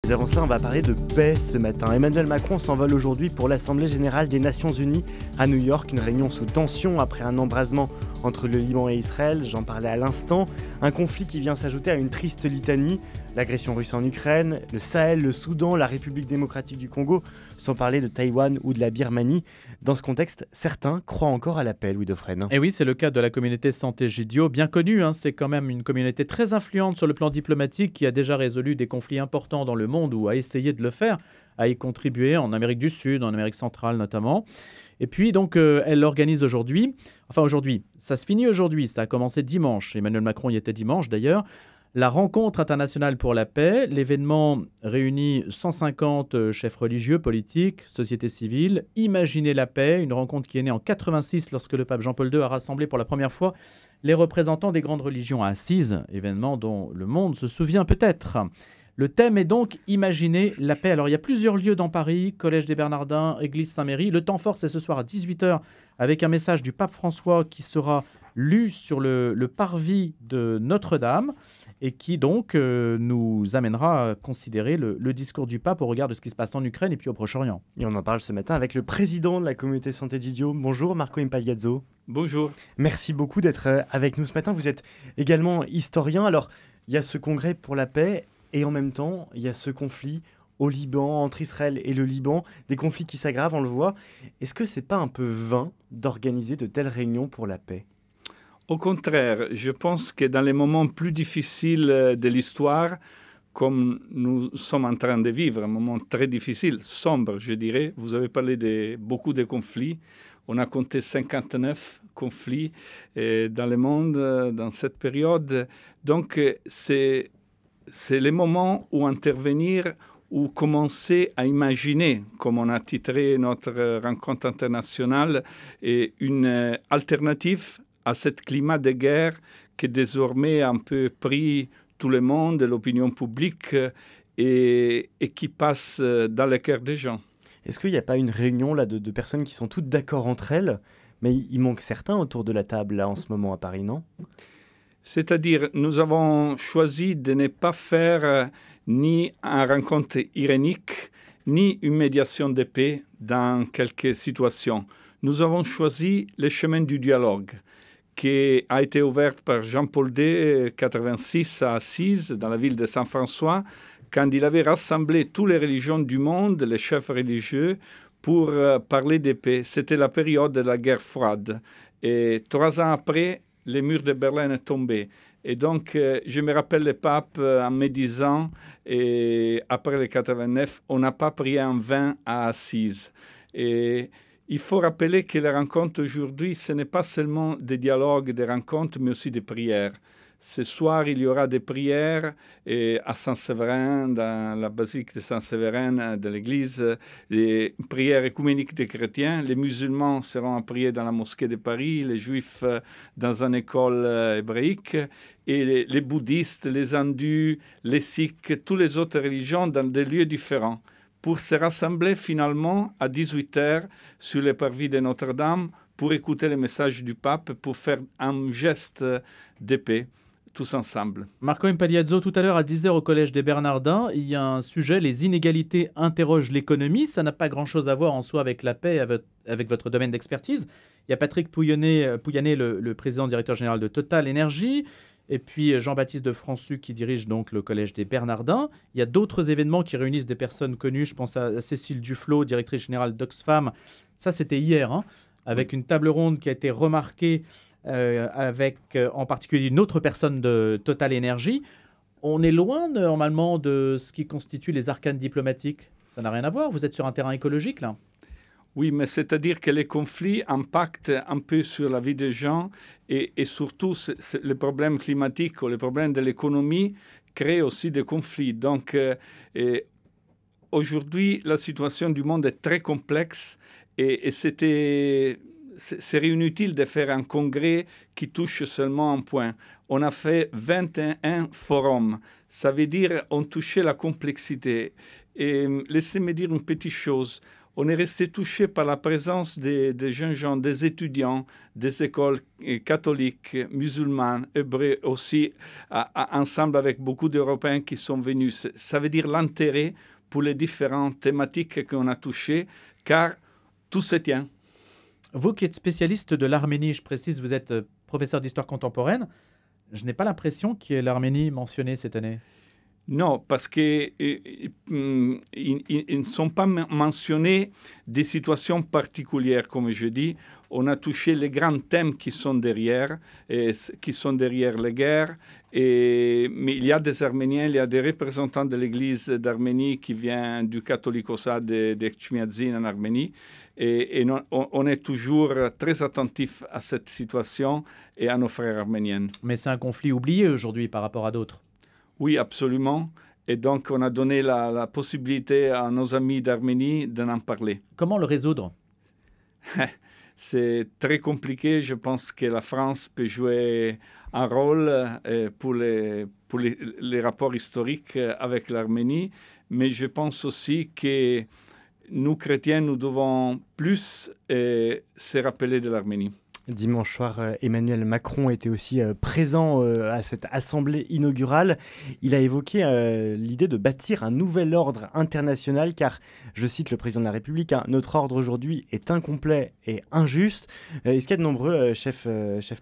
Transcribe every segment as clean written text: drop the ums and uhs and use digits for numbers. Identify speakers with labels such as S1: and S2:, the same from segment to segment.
S1: Mais avant cela, on va parler de paix ce matin. Emmanuel Macron s'envole aujourd'hui pour l'Assemblée générale des Nations Unies à New York. Une réunion sous tension après un embrasement entre le Liban et Israël. J'en parlais à l'instant. Un conflit qui vient s'ajouter à une triste litanie. L'agression russe en Ukraine, le Sahel, le Soudan, la République démocratique du Congo, sans parler de Taïwan ou de la Birmanie. Dans ce contexte, certains croient encore à la paix, Louis Dauphren.
S2: Et oui, c'est le cas de la communauté Santé-Gidio, bien connue. C'est quand même une communauté très influente sur le plan diplomatique qui a déjà résolu des conflits importants dans le monde ou a essayé de le faire, a y contribué en Amérique du Sud, en Amérique centrale notamment. Et puis donc elle organise aujourd'hui, ça se finit aujourd'hui, ça a commencé dimanche. Emmanuel Macron y était dimanche d'ailleurs. La rencontre internationale pour la paix, l'événement réunit 150 chefs religieux, politiques, société civile. Imaginez la paix, une rencontre qui est née en 86 lorsque le pape Jean-Paul II a rassemblé pour la première fois les représentants des grandes religions à Assise, événement dont le monde se souvient peut-être. Le thème est donc Imaginer la paix. Alors il y a plusieurs lieux dans Paris, Collège des Bernardins, Église Saint-Méry. Le temps fort, c'est ce soir à 18h avec un message du pape François qui sera lu sur le parvis de Notre-Dame et qui donc nous amènera à considérer le discours du pape au regard de ce qui se passe en Ukraine et puis au Proche-Orient.
S1: Et on en parle ce matin avec le président de la communauté Santé-Gidio. Bonjour Marco Impagliazzo.
S3: Bonjour.
S1: Merci beaucoup d'être avec nous ce matin. Vous êtes également historien. Alors, il y a ce congrès pour la paix et en même temps, il y a ce conflit au Liban, entre Israël et le Liban, des conflits qui s'aggravent, on le voit. Est-ce que c'est pas un peu vain d'organiser de telles réunions pour la paix ?
S3: Au contraire, je pense que dans les moments plus difficiles de l'histoire, comme nous sommes en train de vivre, un moment très difficile, sombre, je dirais, vous avez parlé de beaucoup de conflits. On a compté 59 conflits dans le monde dans cette période. Donc, c'est le moment où intervenir, où commencer à imaginer, comme on a titré notre rencontre internationale, une alternative à ce climat de guerre qui désormais a un peu pris tout le monde, l'opinion publique, et qui passe dans le cœur des gens.
S1: Est-ce qu'il n'y a pas une réunion là, de personnes qui sont toutes d'accord entre elles, mais il manque certains autour de la table là, en ce moment à Paris, non ?
S3: C'est-à-dire, nous avons choisi de ne pas faire ni une rencontre irénique, ni une médiation de paix dans quelques situations. Nous avons choisi le chemin du dialogue, qui a été ouverte par Jean-Paul II, 1986, à Assise, dans la ville de Saint-François, quand il avait rassemblé toutes les religions du monde, les chefs religieux, pour parler de paix. C'était la période de la guerre froide. Et 3 ans après, les murs de Berlin sont tombés. Et donc, je me rappelle le pape en me disant, et après le 89, on n'a pas pris un vin à Assise. Et il faut rappeler que les rencontres aujourd'hui, ce n'est pas seulement des dialogues, des rencontres, mais aussi des prières. Ce soir, il y aura des prières à Saint-Séverin, dans la basilique de Saint-Séverin de l'Église, des prières écuméniques des chrétiens. Les musulmans seront à prier dans la mosquée de Paris, les juifs dans une école hébraïque, et les bouddhistes, les hindus, les sikhs, toutes les autres religions dans des lieux différents, pour se rassembler finalement à 18h sur le parvis de Notre-Dame pour écouter le message du pape, pour faire un geste de paix, tous ensemble.
S2: Marco Impagliazzo, tout à l'heure à 10h au Collège des Bernardins, il y a un sujet, les inégalités interrogent l'économie. Ça n'a pas grand-chose à voir en soi avec la paix, avec votre domaine d'expertise. Il y a Patrick Pouyanné, le président directeur général de Total Énergie, et puis Jean-Baptiste de Françu qui dirige donc le Collège des Bernardins. Il y a d'autres événements qui réunissent des personnes connues. Je pense à Cécile Duflot, directrice générale d'Oxfam. Ça, c'était hier, avec une table ronde qui a été remarquée avec en particulier une autre personne de Total Énergie. On est loin normalement de ce qui constitue les arcanes diplomatiques. Ça n'a rien à voir. Vous êtes sur un terrain écologique là.
S3: Oui, mais c'est-à-dire que les conflits impactent un peu sur la vie des gens et surtout les problèmes climatiques ou les problèmes de l'économie créent aussi des conflits. Donc aujourd'hui, la situation du monde est très complexe et c'est inutile de faire un congrès qui touche seulement un point. On a fait 21 forums. Ça veut dire qu'on touchait la complexité. Et laissez-moi dire une petite chose. on est resté touché par la présence des jeunes gens, des étudiants, des écoles catholiques, musulmanes, hébreux aussi, ensemble avec beaucoup d'Européens qui sont venus. Ça veut dire l'intérêt pour les différentes thématiques qu'on a touchées, car tout se tient.
S2: Vous qui êtes spécialiste de l'Arménie, je précise, vous êtes professeur d'histoire contemporaine, je n'ai pas l'impression qu'il y ait l'Arménie mentionnée cette année.
S3: Non, parce qu'ils ne sont pas mentionnés des situations particulières, comme je dis. On a touché les grands thèmes qui sont derrière les guerres. Mais il y a des Arméniens, il y a des représentants de l'Église d'Arménie qui viennent du Catholicosat de Chmiadzin en Arménie. Et on est toujours très attentif à cette situation et à nos frères arméniens.
S2: Mais c'est un conflit oublié aujourd'hui par rapport à d'autres.
S3: Oui, absolument. Et donc, on a donné la possibilité à nos amis d'Arménie d'en parler.
S2: Comment le résoudre?
S3: C'est très compliqué. Je pense que la France peut jouer un rôle pour les rapports historiques avec l'Arménie. Mais je pense aussi que nous, chrétiens, nous devons plus se rappeler de l'Arménie.
S1: Dimanche soir, Emmanuel Macron était aussi présent à cette assemblée inaugurale. Il a évoqué l'idée de bâtir un nouvel ordre international car, je cite le président de la République, hein, « Notre ordre aujourd'hui est incomplet et injuste ». Est-ce qu'il y a de nombreux chefs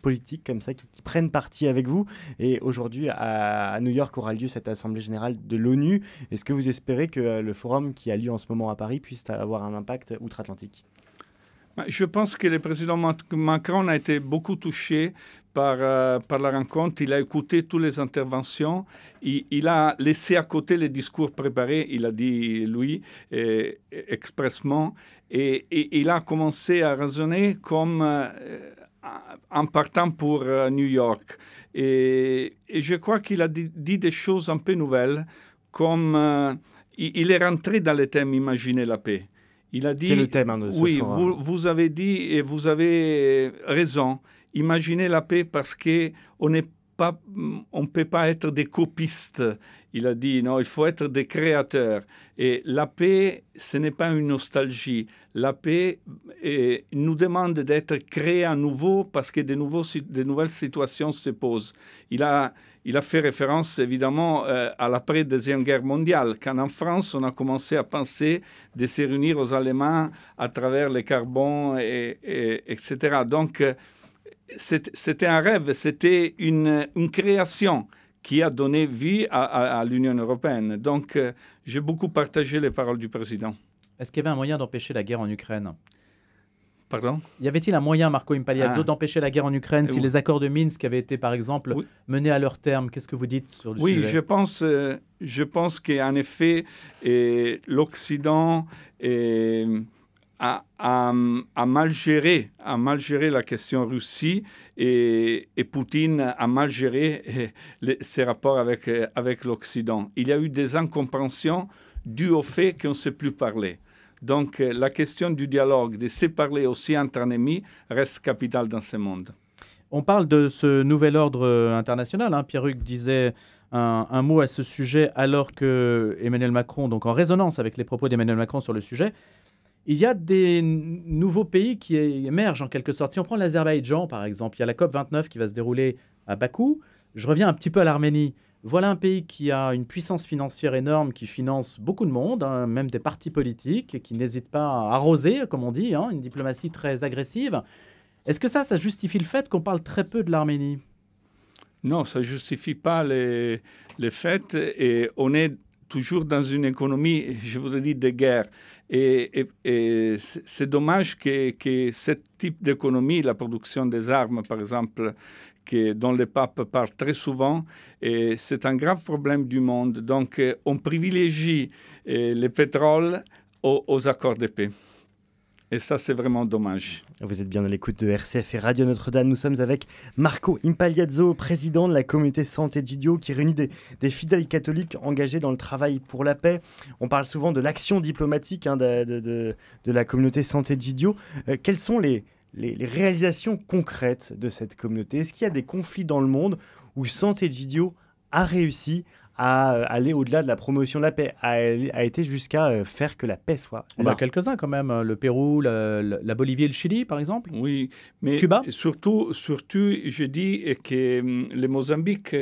S1: politiques comme ça qui prennent parti avec vous? Et aujourd'hui, à New York aura lieu cette assemblée générale de l'ONU. Est-ce que vous espérez que le forum qui a lieu en ce moment à Paris puisse avoir un impact outre-Atlantique?
S3: Je pense que le président Macron a été beaucoup touché par la rencontre. Il a écouté toutes les interventions. Il a laissé à côté les discours préparés, il a dit lui, expressement. Et il a commencé à raisonner comme en partant pour New York. Et je crois qu'il a dit des choses un peu nouvelles, comme il est rentré dans le thème « Imaginer la paix ». Il a dit,
S1: c'est le thème de ce
S3: oui,
S1: forum.
S3: Vous avez dit et vous avez raison. Imaginez la paix parce qu'on ne peut pas être des copistes. Il a dit, non, il faut être des créateurs. Et la paix, ce n'est pas une nostalgie. La paix nous demande d'être créés à nouveau parce que de nouvelles situations se posent. Il a fait référence, évidemment, à l'après-deuxième guerre mondiale, quand en France, on a commencé à penser de se réunir aux Allemands à travers le carbone, etc. Donc, c'était un rêve, c'était une création qui a donné vie à l'Union européenne. Donc, j'ai beaucoup partagé les paroles du président.
S2: Est-ce qu'il y avait un moyen d'empêcher la guerre en Ukraine?
S3: Pardon?
S2: Y avait-il un moyen, Marco Impaliazzo, d'empêcher la guerre en Ukraine si les accords de Minsk avaient été, par exemple, menés à leur terme? Qu'est-ce que vous dites sur le sujet?
S3: Oui, je pense qu'en effet, l'Occident a mal géré la question Russie et Poutine a mal géré ses rapports avec l'Occident. Il y a eu des incompréhensions dues au fait qu'on ne sait plus parler. Donc, la question du dialogue, de se parler aussi entre ennemis, reste capitale dans ce monde.
S2: On parle de ce nouvel ordre international. Hein. Pierre-Hugues disait un mot à ce sujet alors que Emmanuel Macron, donc en résonance avec les propos d'Emmanuel Macron sur le sujet, il y a des nouveaux pays qui émergent en quelque sorte. Si on prend l'Azerbaïdjan, par exemple, il y a la COP29 qui va se dérouler à Bakou. Je reviens un petit peu à l'Arménie. Voilà un pays qui a une puissance financière énorme, qui finance beaucoup de monde, hein, même des partis politiques, et qui n'hésite pas à arroser, comme on dit, hein, une diplomatie très agressive. Est-ce que ça justifie le fait qu'on parle très peu de l'Arménie?
S3: Non, ça ne justifie pas les faits. Et on est toujours dans une économie, je voudrais dire, de guerre. Et c'est dommage que ce type d'économie, la production des armes, par exemple, dont le pape parle très souvent, et c'est un grave problème du monde. Donc, on privilégie le pétrole aux accords de paix. Et ça, c'est vraiment dommage.
S1: Vous êtes bien à l'écoute de RCF et Radio Notre-Dame. Nous sommes avec Marco Impaliazzo, président de la communauté Sant'Egidio, qui réunit des fidèles catholiques engagés dans le travail pour la paix. On parle souvent de l'action diplomatique de la communauté Sant'Egidio. Quelles sont les réalisations concrètes de cette communauté? Est-ce qu'il y a des conflits dans le monde où Sant'Egidio a réussi à aller au-delà de la promotion de la paix, a été jusqu'à faire que la paix soit
S2: On
S1: là.
S2: a quelques-uns quand même, le Pérou, la Bolivie et le Chili, par exemple.
S3: Oui, mais
S2: Cuba?
S3: surtout, je dis que le Mozambique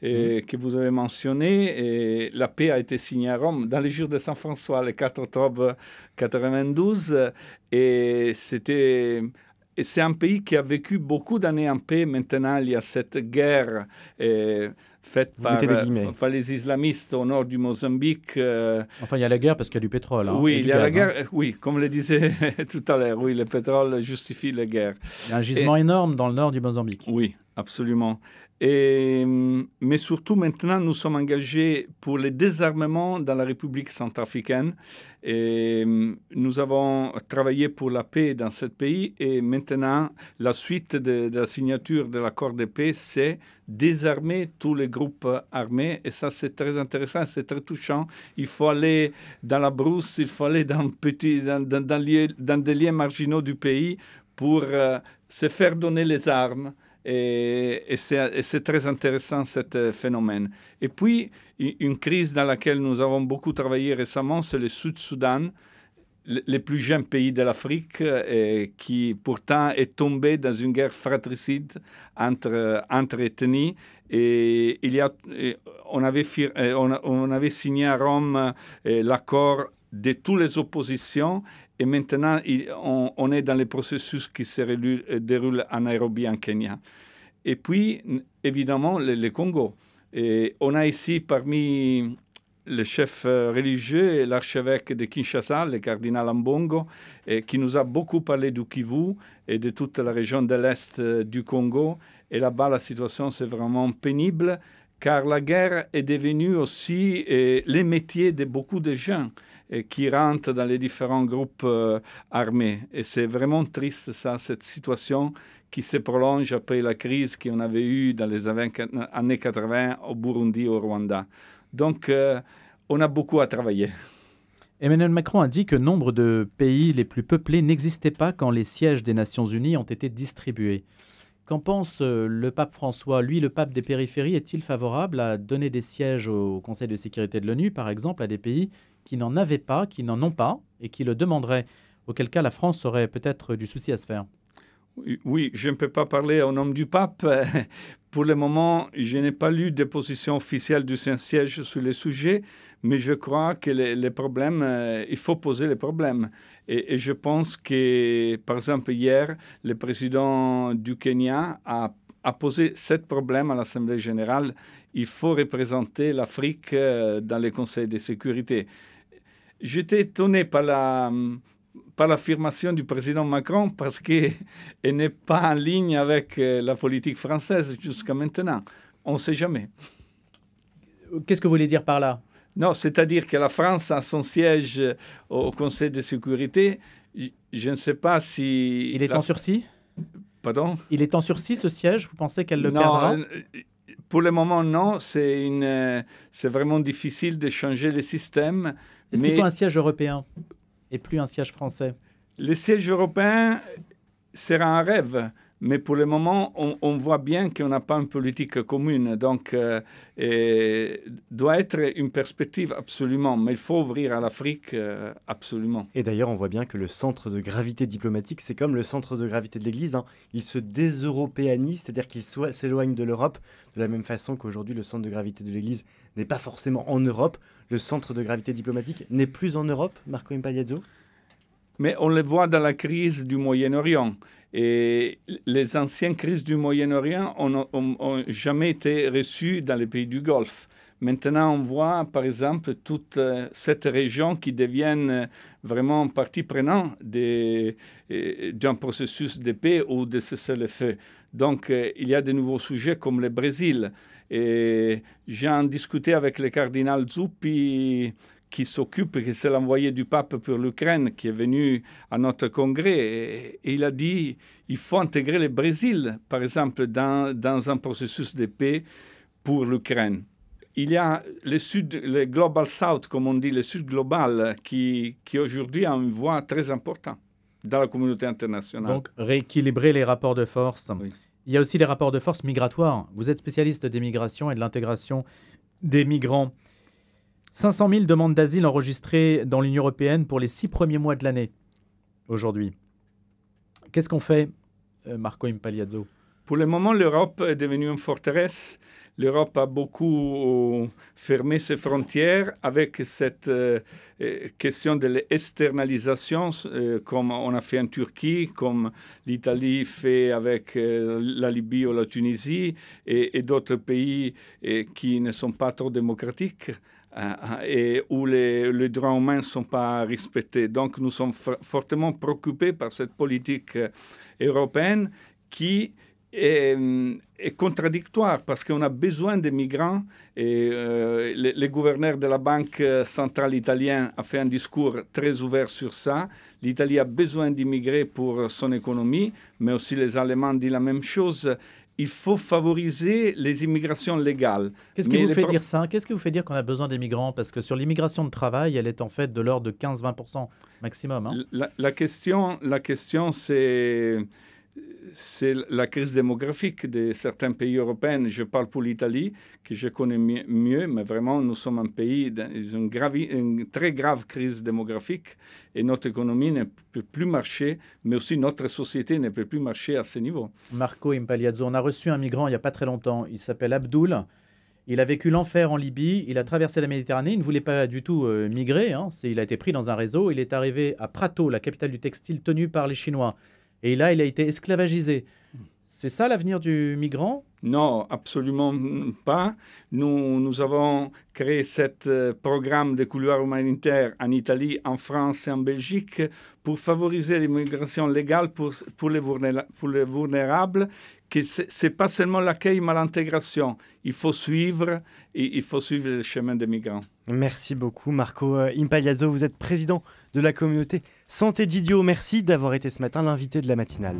S3: que vous avez mentionné, la paix a été signée à Rome dans les jours de Saint-François, le 4 octobre 92, et c'est un pays qui a vécu beaucoup d'années en paix. Maintenant, il y a cette guerre faite par les islamistes au nord du Mozambique.
S2: Enfin, il y a la guerre parce qu'il y a du pétrole. Hein,
S3: oui,
S2: et
S3: il
S2: du
S3: y a
S2: gaz,
S3: la guerre. Oui, comme le disait tout à l'heure, oui, le pétrole justifie la guerre.
S2: Il y a un gisement énorme dans le nord du Mozambique.
S3: Oui, absolument. Mais surtout, maintenant, nous sommes engagés pour le désarmement dans la République centrafricaine. Et nous avons travaillé pour la paix dans ce pays. Et maintenant, la suite de la signature de l'accord de paix, c'est désarmer tous les groupes armés. Et ça, c'est très intéressant, c'est très touchant. Il faut aller dans la brousse, il faut aller dans des lieux marginaux du pays pour se faire donner les armes. Et c'est très intéressant, ce phénomène. Et puis, une crise dans laquelle nous avons beaucoup travaillé récemment, c'est le Sud-Soudan, le plus jeune pays de l'Afrique, qui pourtant est tombé dans une guerre fratricide entre ethnies. Et on avait signé à Rome l'accord de toutes les oppositions. Et maintenant, on est dans le processus qui se déroule en Nairobi, en Kenya. Et puis, évidemment, le Congo. Et on a ici, parmi les chefs religieux, l'archevêque de Kinshasa, le cardinal Ambongo, qui nous a beaucoup parlé du Kivu et de toute la région de l'Est du Congo. Et là-bas, la situation, c'est vraiment pénible, car la guerre est devenue aussi les métiers de beaucoup de gens qui rentrent dans les différents groupes armés. Et c'est vraiment triste, ça, cette situation qui se prolonge après la crise qu'on avait eue dans les années 80 au Burundi, au Rwanda. Donc, on a beaucoup à travailler.
S2: Emmanuel Macron a dit que nombre de pays les plus peuplés n'existaient pas quand les sièges des Nations Unies ont été distribués. Qu'en pense le pape François? Lui, le pape des périphéries, est-il favorable à donner des sièges au Conseil de sécurité de l'ONU, par exemple, à des pays qui n'en avaient pas, qui n'en ont pas, et qui le demanderaient, auquel cas la France aurait peut-être du souci à se faire?
S3: Oui, je ne peux pas parler au nom du pape. Pour le moment, je n'ai pas lu de position officielle du Saint-Siège sur le sujet, mais je crois que les problèmes, il faut poser les problèmes. Et je pense que, par exemple, hier, le président du Kenya a posé 7 problèmes à l'Assemblée générale. Il faut représenter l'Afrique dans les conseils de sécurité. J'étais étonné par l'affirmation du président Macron parce qu'elle n'est pas en ligne avec la politique française jusqu'à maintenant. On ne sait jamais.
S2: Qu'est-ce que vous voulez dire par là?
S3: Non, c'est-à-dire que la France a son siège au Conseil de sécurité. Je ne sais pas si...
S2: Il est en sursis?
S3: Pardon?
S2: Il est en sursis, ce siège? Vous pensez qu'elle le perdra?
S3: Pour le moment, non. C'est vraiment difficile de changer le système.
S2: Est-ce qu'il faut un siège européen et plus un siège français?
S3: Le siège européen sera un rêve. Mais pour le moment, on voit bien qu'on n'a pas une politique commune. Donc, doit être une perspective absolument. Mais il faut ouvrir à l'Afrique absolument.
S1: Et d'ailleurs, on voit bien que le centre de gravité diplomatique, c'est comme le centre de gravité de l'Église. Hein. Il se déseuropéanise, c'est-à-dire qu'il s'éloigne de l'Europe, de la même façon qu'aujourd'hui, le centre de gravité de l'Église n'est pas forcément en Europe. Le centre de gravité diplomatique n'est plus en Europe, Marco Impagliazzo.
S3: Mais on le voit dans la crise du Moyen-Orient. Et les anciennes crises du Moyen-Orient n'ont jamais été reçues dans les pays du Golfe. Maintenant, on voit, par exemple, toute cette région qui devient vraiment partie prenante d'un processus de paix ou de cessez-le-feu. Donc, il y a de nouveaux sujets comme le Brésil. Et j'ai en discuté avec le cardinal Zuppi, qui s'occupe, qui c'est l'envoyé du pape pour l'Ukraine, qui est venu à notre congrès. Et il a dit il faut intégrer le Brésil, par exemple, dans un processus de paix pour l'Ukraine. Il y a le Global South, comme on dit, le Sud global, qui aujourd'hui a une voix très importante dans la communauté internationale.
S2: Donc, rééquilibrer les rapports de force.
S3: Oui.
S2: Il y a aussi les rapports de force migratoires. Vous êtes spécialiste des migrations et de l'intégration des migrants. 500 000 demandes d'asile enregistrées dans l'Union européenne pour les 6 premiers mois de l'année, aujourd'hui. Qu'est-ce qu'on fait, Marco Impagliazzo?
S3: Pour le moment, l'Europe est devenue une forteresse. L'Europe a beaucoup fermé ses frontières avec cette question de l'externalisation, comme on a fait en Turquie, comme l'Italie fait avec la Libye ou la Tunisie et d'autres pays qui ne sont pas trop démocratiques. Et où les droits humains ne sont pas respectés. Donc nous sommes fortement préoccupés par cette politique européenne qui est contradictoire parce qu'on a besoin des migrants et le gouverneur de la Banque centrale italienne a fait un discours très ouvert sur ça. L'Italie a besoin d'immigrés pour son économie, mais aussi les Allemands disent la même chose. Il faut favoriser les immigrations légales.
S2: Qu'est-ce qui vous fait dire ça? Qu'est-ce qui vous fait dire qu'on a besoin des migrants? Parce que sur l'immigration de travail, elle est en fait de l'ordre de 15-20% maximum. Hein.
S3: La question c'est la crise démographique de certains pays européens. Je parle pour l'Italie, que je connais mieux, mais vraiment, nous sommes un pays dans une très grave crise démographique et notre économie ne peut plus marcher, mais aussi notre société ne peut plus marcher à ce niveau.
S2: Marco Impagliazzo, on a reçu un migrant il n'y a pas très longtemps. Il s'appelle Abdul. Il a vécu l'enfer en Libye. Il a traversé la Méditerranée. Il ne voulait pas du tout migrer. Hein. Il a été pris dans un réseau. Il est arrivé à Prato, la capitale du textile, tenue par les Chinois. Et là, il a été esclavagisé. C'est ça l'avenir du migrant?
S3: Non, absolument pas. Nous avons créé ce programme de couloirs humanitaires en Italie, en France et en Belgique pour favoriser l'immigration légale pour les vulnérables. Ce n'est pas seulement l'accueil, mais l'intégration. Il faut suivre le chemin des migrants.
S1: Merci beaucoup Marco Impagliazzo. Vous êtes président de la communauté Santé Gidio. Merci d'avoir été ce matin l'invité de la matinale.